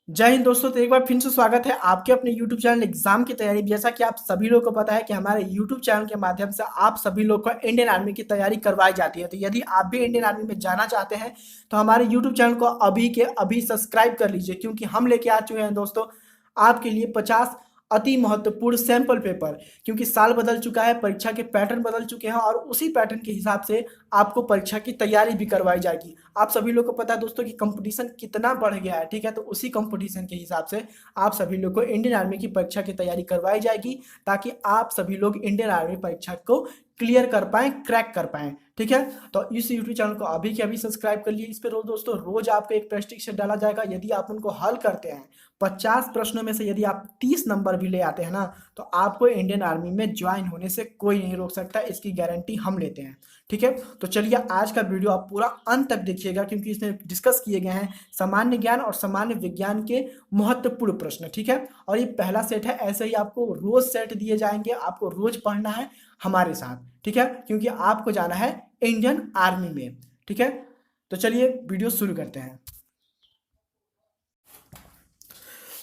जय हिंद दोस्तों। तो एक बार फिर से स्वागत है आपके अपने YouTube चैनल एग्जाम की तैयारी। जैसा कि आप सभी लोगों को पता है कि हमारे YouTube चैनल के माध्यम से आप सभी लोग को इंडियन आर्मी की तैयारी करवाई जाती है। तो यदि आप भी इंडियन आर्मी में जाना चाहते हैं तो हमारे YouTube चैनल को अभी के अभी सब्सक्राइब कर लीजिए, क्योंकि हम लेके आ चुके हैं दोस्तों आपके लिए 50 अति महत्वपूर्ण सैंपल पेपर। क्योंकि साल बदल चुका है, परीक्षा के पैटर्न बदल चुके हैं और उसी पैटर्न के हिसाब से आपको परीक्षा की तैयारी भी करवाई जाएगी। आप सभी लोग को पता है दोस्तों कि कंपटीशन कितना बढ़ गया है, ठीक है। तो उसी कंपटीशन के हिसाब से आप सभी लोग को इंडियन आर्मी की परीक्षा की तैयारी करवाई जाएगी, ताकि आप सभी लोग इंडियन आर्मी परीक्षा को क्लियर कर पाएं, क्रैक कर पाएं, ठीक है। तो इस यूट्यूब चैनल को अभी के अभी सब्सक्राइब कर लिए। इस पर रोज दोस्तों रोज आपको एक प्रश्न डाला जाएगा। यदि आप उनको हल करते हैं, 50 प्रश्नों में से यदि आप 30 नंबर भी ले आते हैं ना, तो आपको इंडियन आर्मी में ज्वाइन होने से कोई नहीं रोक सकता। इसकी गारंटी हम लेते हैं, ठीक है। तो चलिए आज का वीडियो आप पूरा अंत तक देखिएगा, क्योंकि इसमें डिस्कस किए गए हैं सामान्य ज्ञान और सामान्य विज्ञान के महत्वपूर्ण प्रश्न, ठीक है। और ये पहला सेट है, ऐसे ही आपको रोज सेट दिए जाएंगे, आपको रोज पढ़ना है हमारे साथ, ठीक है, क्योंकि आपको जाना है इंडियन आर्मी में, ठीक है। तो चलिए वीडियो शुरू करते हैं।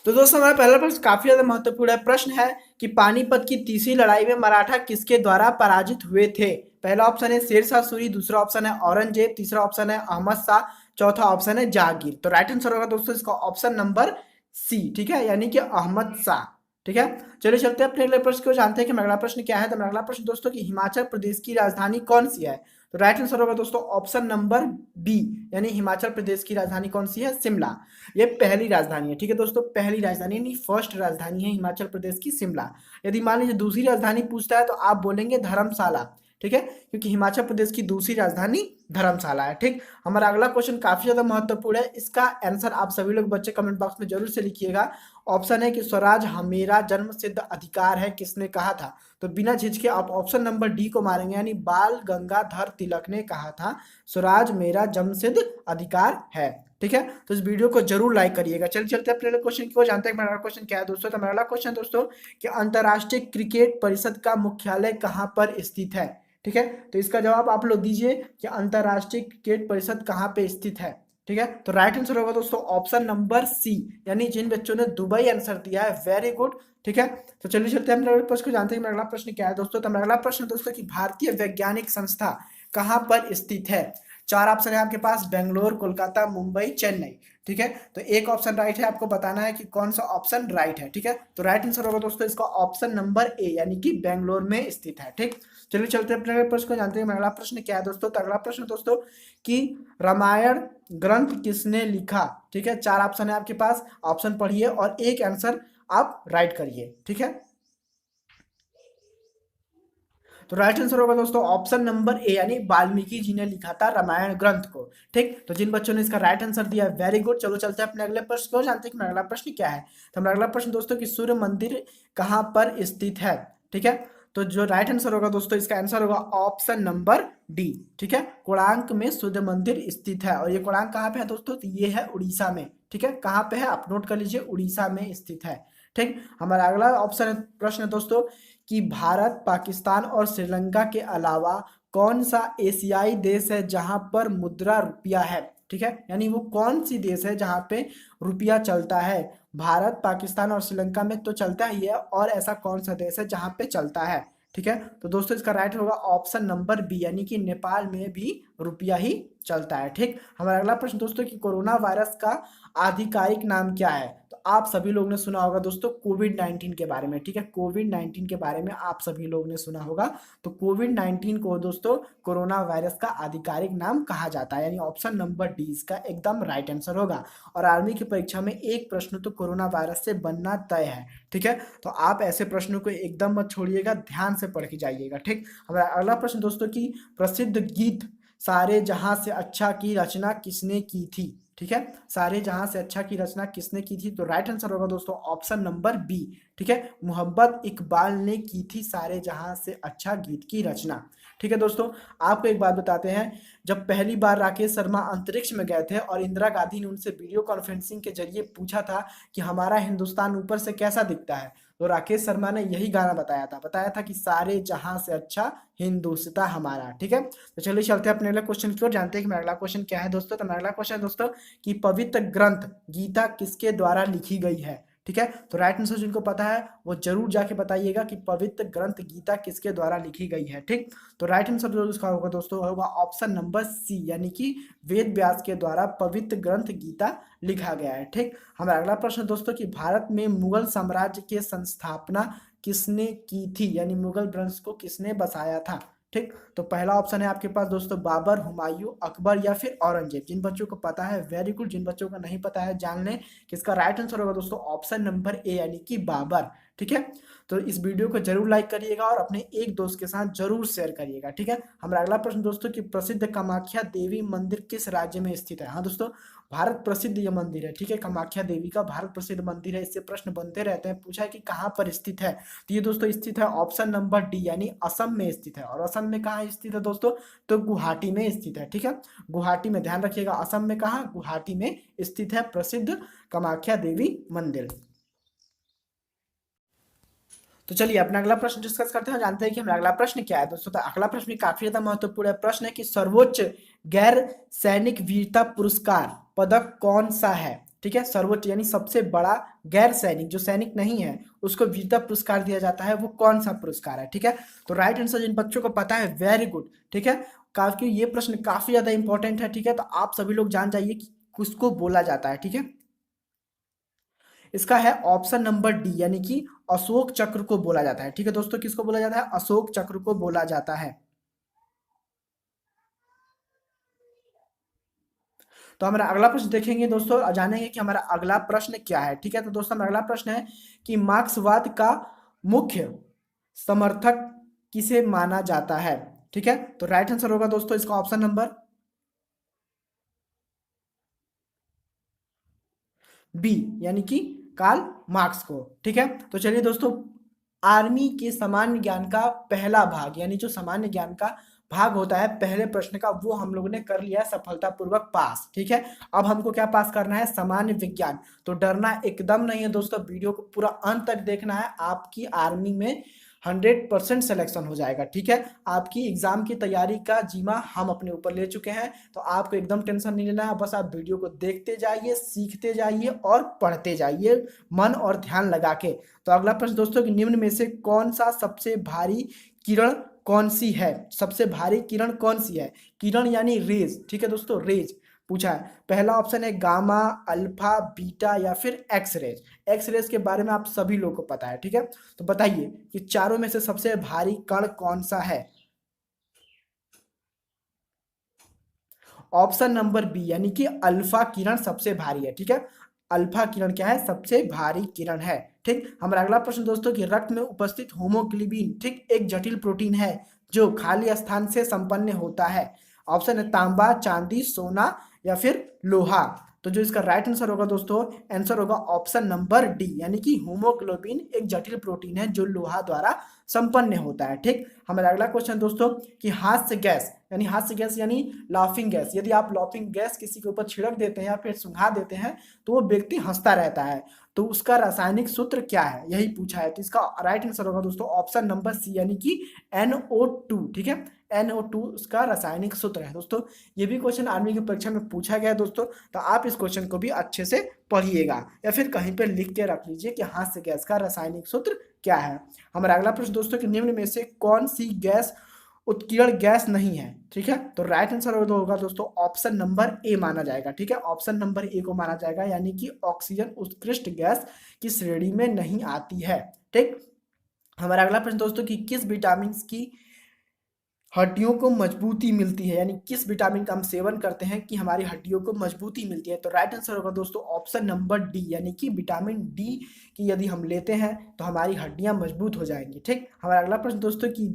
तो दोस्तों हमारा पहला प्रश्न काफी ज्यादा महत्वपूर्ण है। प्रश्न है कि पानीपत की तीसरी लड़ाई में मराठा किसके द्वारा पराजित हुए थे। पहला ऑप्शन है शेरशाह सूरी, दूसरा ऑप्शन है औरंगजेब, तीसरा ऑप्शन है अहमद शाह, चौथा ऑप्शन है जहांगीर। तो राइट आंसर होगा दोस्तों इसका ऑप्शन नंबर सी, ठीक है, यानी कि अहमद शाह, ठीक है। चलिए चलते हैं अपने अगले प्रश्न को, जानते हैं कि अगला प्रश्न क्या है। तो अगला प्रश्न दोस्तों की हिमाचल प्रदेश की राजधानी कौन सी है। तो राइट आंसर होगा दोस्तों ऑप्शन नंबर बी, यानी हिमाचल प्रदेश की राजधानी कौन सी है, शिमला। ये पहली राजधानी है, ठीक है दोस्तों, पहली राजधानी यानी फर्स्ट राजधानी है हिमाचल प्रदेश की शिमला। यदि मान लीजिए दूसरी राजधानी पूछता है तो आप बोलेंगे धर्मशाला, ठीक है, क्योंकि हिमाचल प्रदेश की दूसरी राजधानी धर्मशाला है, ठीक। हमारा अगला क्वेश्चन काफी ज्यादा महत्वपूर्ण है। इसका आंसर आप सभी लोग बच्चे कमेंट बॉक्स में जरूर से लिखिएगा। ऑप्शन है कि स्वराज मेरा जन्म सिद्ध अधिकार है, किसने कहा था। तो बिना झिझके आप ऑप्शन नंबर डी को मारेंगे, यानी बाल गंगाधर तिलक ने कहा था स्वराज मेरा जन्म सिद्ध अधिकार है, ठीक है। तो इस वीडियो को जरूर लाइक करिएगा। चलिए चलते हैं अपने क्वेश्चन को, जानते हैं मेरा क्वेश्चन क्या है दोस्तों। तो मेरा अगला क्वेश्चन दोस्तों कि अंतर्राष्ट्रीय क्रिकेट परिषद का मुख्यालय कहाँ पर स्थित है, ठीक है। तो इसका जवाब आप लोग दीजिए कि अंतर्राष्ट्रीय क्रिकेट परिषद कहाँ पे स्थित है, ठीक है। तो राइट आंसर होगा दोस्तों ऑप्शन नंबर सी, यानी जिन बच्चों ने दुबई आंसर दिया है, वेरी गुड, ठीक है। तो चलिए चलते हैं अपने प्रश्न को, जानते हैं मेरा अगला प्रश्न क्या है दोस्तों। तो मेरा अगला प्रश्न दोस्तों कि भारतीय वैज्ञानिक संस्था कहाँ पर स्थित है। चार ऑप्शन है आपके पास, बेंगलोर, कोलकाता, मुंबई, चेन्नई, ठीक है। तो एक ऑप्शन राइट है, आपको बताना है कि कौन सा ऑप्शन राइट है, ठीक है। तो राइट आंसर होगा दोस्तों इसका ऑप्शन नंबर ए, यानी कि बेंगलोर में स्थित है, ठीक। चलिए चलते हैं अपने अगले प्रश्न को, जानते हैं अगला प्रश्न क्या है दोस्तों। तो अगला प्रश्न दोस्तों कि रामायण ग्रंथ किसने लिखा, ठीक है। चार ऑप्शन है आपके पास, ऑप्शन पढ़िए और एक आंसर आप राइट करिए, ठीक है। तो राइट आंसर होगा दोस्तों ऑप्शन नंबर ए, यानी वाल्मीकि जी ने लिखा था रामायण ग्रंथ को, ठीक। तो जिन बच्चों ने इसका राइट आंसर दिया वेरी गुड। चलो चलते हैं अपने अगले प्रश्न को, जानते हैं कि मेरा अगला प्रश्न क्या है। तो हमारा अगला प्रश्न दोस्तों कि सूर्य मंदिर कहाँ पर स्थित है, ठीक है। तो जो राइट आंसर होगा दोस्तों इसका आंसर होगा ऑप्शन नंबर डी, ठीक है। कोणार्क में सूर्य मंदिर स्थित है, और ये कोणार्क कहाँ पे है दोस्तों, तो ये है उड़ीसा में, ठीक है। कहाँ पे है आप नोट कर लीजिए, उड़ीसा में स्थित है, ठीक। हमारा अगला ऑप्शन प्रश्न है दोस्तों कि भारत, पाकिस्तान और श्रीलंका के अलावा कौन सा एशियाई देश है जहां पर मुद्रा रुपया है, ठीक है। यानी वो कौन सी देश है जहां पे रुपया चलता है। भारत, पाकिस्तान और श्रीलंका में तो चलता ही है, और ऐसा कौन सा देश है जहां पे चलता है, ठीक है। तो दोस्तों इसका राइट होगा ऑप्शन नंबर बी, यानी कि नेपाल में भी रुपया ही चलता है, ठीक। हमारा अगला प्रश्न दोस्तों कि कोरोना वायरस का आधिकारिक नाम क्या है। तो आप सभी लोगों ने सुना होगा दोस्तों कोविड-19 के बारे में, ठीक है। कोविड-19 के बारे में आप सभी लोगों ने सुना होगा। तो कोविड-19 को दोस्तों कोरोना वायरस का आधिकारिक नाम कहा जाता है, यानी ऑप्शन नंबर डी इसका एकदम राइट आंसर होगा। और आर्मी की परीक्षा में एक प्रश्न तो कोरोना वायरस से बनना तय है, ठीक है। तो आप ऐसे प्रश्नों को एकदम मत छोड़िएगा, ध्यान से पढ़ के जाइएगा, ठीक। हमारा अगला प्रश्न दोस्तों की प्रसिद्ध गीत सारे जहां से अच्छा की रचना किसने की थी, ठीक है। सारे जहां से अच्छा की रचना किसने की थी। तो राइट आंसर होगा दोस्तों ऑप्शन नंबर बी, ठीक है। मोहब्बत इकबाल ने की थी सारे जहां से अच्छा गीत की रचना, ठीक है दोस्तों, आपको एक बात बताते हैं, जब पहली बार राकेश शर्मा अंतरिक्ष में गए थे और इंदिरा गांधी ने उनसे वीडियो कॉन्फ्रेंसिंग के जरिए पूछा था कि हमारा हिंदुस्तान ऊपर से कैसा दिखता है, तो राकेश शर्मा ने यही गाना बताया था कि सारे जहां से अच्छा हिंदुस्तान हमारा। ठीक है, तो चलिए चलते हैं अपने अगले क्वेश्चन की ओर, जानते हैं कि मेरा अगला क्वेश्चन क्या है दोस्तों। तो मेरा अगला क्वेश्चन है दोस्तों कि पवित्र ग्रंथ गीता किसके द्वारा लिखी गई है। ठीक है, तो राइट आंसर जिनको पता है वो जरूर जाके बताइएगा कि पवित्र ग्रंथ गीता किसके द्वारा लिखी गई है। ठीक, तो राइट आंसर जो इसका होगा दोस्तों होगा ऑप्शन नंबर सी, यानी कि वेद व्यास के द्वारा पवित्र ग्रंथ गीता लिखा गया है। ठीक, हमारा अगला प्रश्न दोस्तों कि भारत में मुगल साम्राज्य के संस्थापना किसने की थी, यानी मुगल वंश को किसने बसाया था। ठीक, तो पहला ऑप्शन है आपके पास दोस्तों बाबर, हुमायूं, अकबर या फिर औरंगजेब। जिन बच्चों को पता है वेरी गुड, जिन बच्चों को नहीं पता है जान लें कि इसका राइट आंसर होगा दोस्तों ऑप्शन नंबर ए, यानी कि बाबर। ठीक है, तो इस वीडियो को जरूर लाइक करिएगा और अपने एक दोस्त के साथ जरूर शेयर करिएगा। ठीक है, हमारा अगला प्रश्न दोस्तों कि प्रसिद्ध कामाख्या देवी मंदिर किस राज्य में स्थित है। हाँ दोस्तों, भारत प्रसिद्ध यह मंदिर है। ठीक है, कामाख्या देवी का भारत प्रसिद्ध मंदिर है, इससे प्रश्न बनते रहते हैं, पूछा है कि कहाँ पर स्थित है, तो ये दोस्तों स्थित है ऑप्शन नंबर डी, यानी असम में स्थित है। और असम में कहाँ स्थित है दोस्तों, तो गुवाहाटी में स्थित है। ठीक है, गुवाहाटी में, ध्यान रखिएगा, असम में कहाँ, गुवाहाटी में स्थित है प्रसिद्ध कामाख्या देवी मंदिर। तो चलिए अपना अगला प्रश्न डिस्कस करते हैं, जानते हैं कि हमारा अगला प्रश्न क्या है दोस्तों। तो अगला प्रश्न भी काफी ज्यादा महत्वपूर्ण है। प्रश्न है कि सर्वोच्च गैर सैनिक वीरता पुरस्कार पदक कौन सा है। ठीक है, सर्वोच्च यानी सबसे बड़ा गैर सैनिक, जो सैनिक नहीं है उसको वीरता पुरस्कार दिया जाता है, वो कौन सा पुरस्कार है। ठीक है, तो राइट आंसर जिन बच्चों को पता है वेरी गुड। ठीक है, काफी ये प्रश्न काफी ज्यादा इंपॉर्टेंट है। ठीक है, तो आप सभी लोग जान जाइए कि किसको बोला जाता है। ठीक है, इसका है ऑप्शन नंबर डी, यानी कि अशोक चक्र को बोला जाता है। ठीक है दोस्तों, किसको बोला जाता है, अशोक चक्र को बोला जाता है। तो हमारा अगला प्रश्न देखेंगे दोस्तों और जानेंगे कि हमारा अगला प्रश्न क्या है। ठीक है, तो दोस्तों हमारा अगला प्रश्न है कि मार्क्सवाद का मुख्य समर्थक किसे माना जाता है। ठीक है, तो राइट आंसर होगा दोस्तों इसका ऑप्शन नंबर बी, यानी कि कार्ल मार्क्स को। ठीक है, तो चलिए दोस्तों, आर्मी के सामान्य ज्ञान का पहला भाग, यानी जो सामान्य ज्ञान का भाग होता है पहले प्रश्न का, वो हम लोगों ने कर लिया है सफलतापूर्वक पास। ठीक है, अब हमको क्या पास करना है, सामान्य विज्ञान। तो डरना एकदम नहीं है दोस्तों, वीडियो को पूरा अंत तक देखना है, आपकी आर्मी में 100% सिलेक्शन हो जाएगा। ठीक है, आपकी एग्जाम की तैयारी का जिम्मा हम अपने ऊपर ले चुके हैं, तो आपको एकदम टेंशन नहीं लेना है, बस आप वीडियो को देखते जाइए, सीखते जाइए और पढ़ते जाइए मन और ध्यान लगा के। तो अगला प्रश्न दोस्तों कि निम्न में से कौन सा सबसे भारी किरण कौन सी है, सबसे भारी किरण कौन सी है। किरण यानी रेज। ठीक है दोस्तों, रेज पूछा है। पहला ऑप्शन है गामा, अल्फा, बीटा या फिर एक्स रेज। एक्स रेज के बारे में आप सभी लोगों को पता है। ठीक है, तो बताइए कि चारों में से सबसे भारी कण कौन सा है। ऑप्शन नंबर बी, यानी कि अल्फा किरण सबसे भारी है। ठीक है, अल्फा किरण क्या है, सबसे भारी किरण है। ठीक, हमारा अगला प्रश्न दोस्तों कि रक्त में उपस्थित होमोग्लोबिन ठीक एक जटिल प्रोटीन है जो खाली स्थान से संपन्न होता है। ऑप्शन है तांबा, चांदी, सोना या फिर लोहा। तो जो इसका राइट आंसर होगा दोस्तों, आंसर होगा ऑप्शन नंबर डी, यानी कि होमोग्लोबिन एक जटिल प्रोटीन है जो लोहा द्वारा संपन्न होता है। ठीक, हमारा अगला क्वेश्चन दोस्तों कि हास्य गैस, यानी हास्य गैस यानी लाफिंग गैस, यदि आप लाफिंग गैस किसी के ऊपर छिड़क देते हैं या फिर सुंघा देते हैं तो वो व्यक्ति हंसता रहता है, तो उसका रासायनिक सूत्र क्या है, यही पूछा है। तो इसका राइट आंसर होगा दोस्तों ऑप्शन नंबर सी, यानी कि NO2। ठीक है, NO2 उसका रासायनिक सूत्र है दोस्तों। ये भी क्वेश्चन आर्मी की परीक्षा में पूछा गया है दोस्तों, तो आप इस क्वेश्चन को भी अच्छे से पढ़िएगा या फिर कहीं पे लिख के रख लीजिए कि हास्य गैस का रासायनिक सूत्र क्या है। हमारा अगला प्रश्न दोस्तों कि निम्न में से कौन सी गैस उत्कीर्ण गैस नहीं है। ठीक है, तो राइट आंसर होगा दोस्तों ऑप्शन नंबर ए माना जाएगा। ठीक है, ऑप्शन नंबर ए को माना जाएगा, यानी कि ऑक्सीजन उत्कृष्ट गैस की श्रेणी में नहीं आती है। ठीक, हमारा अगला प्रश्न दोस्तों कि किस विटामिन की हड्डियों को मजबूती मिलती है, यानी किस विटामिन का हम सेवन करते हैं कि हमारी हड्डियों को मजबूती मिलती है। तो राइट आंसर होगा दोस्तों ऑप्शन नंबर डी, यानी कि विटामिन डी की यदि हम लेते हैं तो हमारी हड्डियां मजबूत हो जाएंगी। ठीक, हमारा अगला प्रश्न दोस्तों कि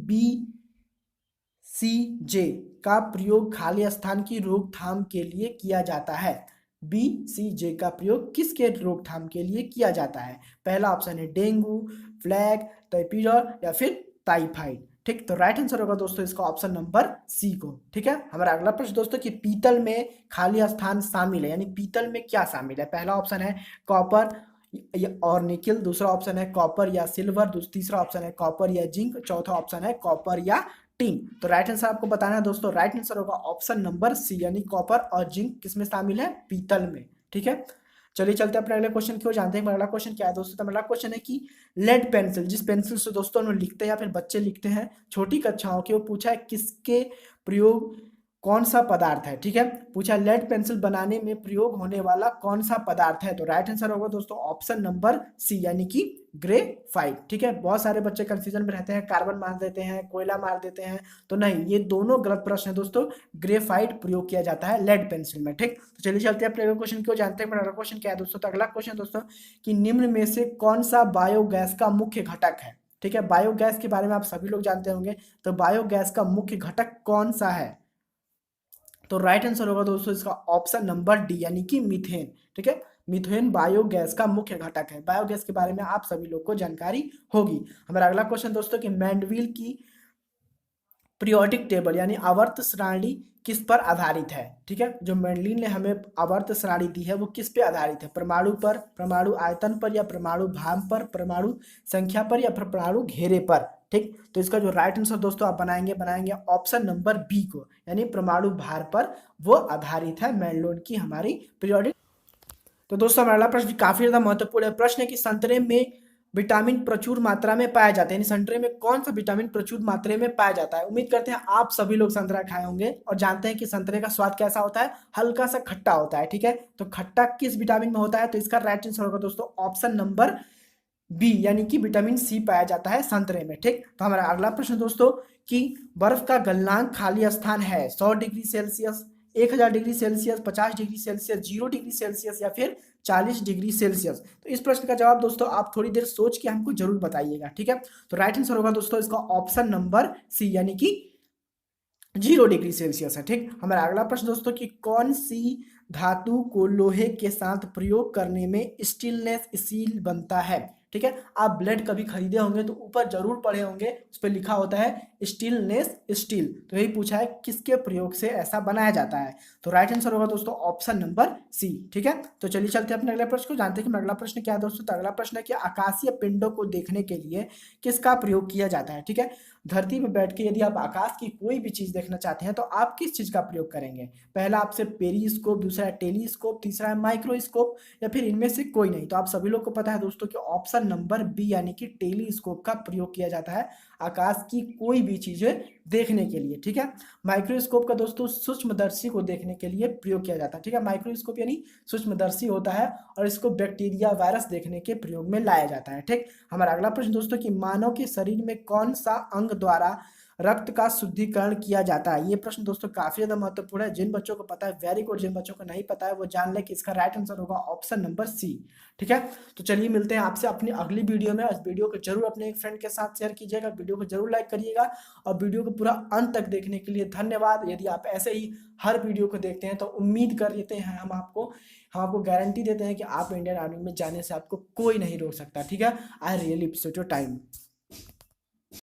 BCG का प्रयोग खाली स्थान की रोकथाम के लिए किया जाता है। BCG का प्रयोग किसके रोकथाम के लिए किया जाता है। पहला ऑप्शन है डेंगू, फ्लैग, टाइफाइड या फिर टाइफाइड। ठीक, तो राइट आंसर होगा दोस्तों इसका ऑप्शन नंबर सी को। ठीक है, हमारा अगला प्रश्न दोस्तों कि पीतल में खाली स्थान शामिल है, यानी पीतल में क्या शामिल है। पहला ऑप्शन है कॉपर और निकिल, दूसरा ऑप्शन है कॉपर या सिल्वर, तीसरा ऑप्शन है कॉपर या जिंक, चौथा ऑप्शन है कॉपर या टीन। तो राइट आंसर आपको बताना है दोस्तों, राइट आंसर होगा ऑप्शन नंबर सी, यानी कॉपर और जिंक किसमें शामिल है, पीतल में। ठीक है, चलिए चलते हैं अपने अगले क्वेश्चन की ओर, जानते हैं अगला क्वेश्चन क्या है दोस्तों। तो अगला क्वेश्चन है कि लेड पेंसिल, जिस पेंसिल से दोस्तों हम लिखते हैं या फिर बच्चे लिखते हैं छोटी कक्षाओं की, वो पूछा है किसके प्रयोग कौन सा पदार्थ है। ठीक है, पूछा लेड पेंसिल बनाने में प्रयोग होने वाला कौन सा पदार्थ है। तो राइट आंसर होगा दोस्तों ऑप्शन नंबर सी, यानी कि ग्रेफाइट। ठीक है, बहुत सारे बच्चे कंफ्यूजन में रहते हैं, कार्बन मार देते हैं, कोयला मार देते हैं, तो नहीं, ये दोनों गलत प्रश्न है दोस्तों, ग्रेफाइट प्रयोग किया जाता है लेड पेंसिल में। ठीक, तो चलिए चलते हैं अपने अगले क्वेश्चन को, जानते हैं अगला क्वेश्चन क्या है दोस्तों। तो अगला क्वेश्चन दोस्तों कि निम्न में से कौन सा बायोगैस का मुख्य घटक है। ठीक है, बायोगैस के बारे में आप सभी लोग जानते होंगे, तो बायोगैस का मुख्य घटक कौन सा है। तो राइट आंसर होगा दोस्तों इसका ऑप्शन नंबर डी, यानी कि मीथेन। ठीक है, मीथेन बायोगैस का मुख्य घटक है। बायोगैस के बारे में आप सभी लोग को जानकारी होगी। हमारा अगला क्वेश्चन दोस्तों कि मैंडविल की पीरियोडिक टेबल यानी आवर्त सारणी किस पर आधारित है। ठीक है, जो मेंडलिन ने हमें आवर्त सारणी दी है वो किस पे आधारित है, परमाणु पर, परमाणु आयतन पर, या परमाणु भार पर, परमाणु संख्या पर, या फिर परमाणु घेरे पर। ठीक, तो इसका जो राइट आंसर दोस्तों आप बनाएंगे ऑप्शन नंबर बी को, यानी परमाणु भार पर वो आधारित है मेंडलिन की हमारी पीरियोडिक। तो दोस्तों हमारा अगला प्रश्न काफी ज्यादा महत्वपूर्ण है। प्रश्न है कि संतरे में विटामिन प्रचुर मात्रा में पाया जाता है, यानी संतरे में कौन सा विटामिन प्रचुर मात्रा में पाया जाता है। उम्मीद करते हैं आप सभी लोग संतरा खाए होंगे और जानते हैं कि संतरे का स्वाद कैसा होता है, हल्का सा खट्टा होता है। ठीक है, तो खट्टा किस विटामिन में होता है, तो इसका राइट आंसर होगा दोस्तों ऑप्शन नंबर बी, यानी कि विटामिन सी पाया जाता है संतरे में। ठीक, तो हमारा अगला प्रश्न दोस्तों कि बर्फ का गलनांक खाली स्थान है 100 degree Celsius, 1000 degree Celsius, 50 degree Celsius, 0 degree Celsius, या फिर 40 डिग्री सेल्सियस। तो इस प्रश्न का जवाब दोस्तों आप थोड़ी देर सोच के हमको जरूर बताइएगा। ठीक है, तो राइट आंसर होगा दोस्तों इसका ऑप्शन नंबर सी, यानी कि 0 डिग्री सेल्सियस है। ठीक, हमारा अगला प्रश्न दोस्तों कि कौन सी धातु को लोहे के साथ प्रयोग करने में स्टीलनेस स्टील बनता है। ठीक है, आप ब्लेड कभी खरीदे होंगे तो ऊपर जरूर पढ़े होंगे, उस पर लिखा होता है स्टीलनेस स्टील। तो यही पूछा है किसके प्रयोग से ऐसा बनाया जाता है। तो राइट आंसर होगा दोस्तों ऑप्शन नंबर सी। ठीक है, तो चलिए चलते हैं अपने अगले प्रश्न को, जानते हैं कि अगला प्रश्न क्या है दोस्तों। तो अगला प्रश्न है कि आकाशीय पिंडों को देखने के लिए किसका प्रयोग किया जाता है। ठीक है, धरती पर बैठ के यदि आप आकाश की कोई भी चीज देखना चाहते हैं तो आप किस चीज का प्रयोग करेंगे। पहला आपसे पेरिस्कोप, दूसरा है टेलीस्कोप, तीसरा है माइक्रोस्कोप, या फिर इनमें से कोई नहीं। तो आप सभी लोग को पता है दोस्तों कि ऑप्शन नंबर बी, यानी कि टेलीस्कोप का प्रयोग किया जाता है आकाश की कोई भी चीजें देखने के लिए। ठीक है, माइक्रोस्कोप का दोस्तों सूक्ष्मदर्शी को देखने के लिए प्रयोग किया जाता है। ठीक है, माइक्रोस्कोप यानी सूक्ष्मदर्शी होता है और इसको बैक्टीरिया वायरस देखने के प्रयोग में लाया जाता है। ठीक, हमारा अगला प्रश्न दोस्तों कि मानव के शरीर में कौन सा अंग द्वारा रक्त का शुद्धिकरण किया जाता है। ये प्रश्न दोस्तों काफी ज्यादा महत्वपूर्ण है, जिन बच्चों को पता है वेरी गुड, जिन बच्चों को नहीं पता है वो जान ले कि इसका राइट आंसर होगा ऑप्शन नंबर सी। ठीक है, तो चलिए मिलते हैं आपसे अपनी अगली वीडियो में। इस वीडियो को जरूर अपने एक फ्रेंड के साथ शेयर कीजिएगा, वीडियो को जरूर लाइक करिएगा, और वीडियो को पूरा अंत तक देखने के लिए धन्यवाद। यदि आप ऐसे ही हर वीडियो को देखते हैं तो उम्मीद कर लेते हैं हम आपको गारंटी देते हैं कि आप इंडियन आर्मी में जाने से आपको कोई नहीं रोक सकता। ठीक है, I really appreciate your time.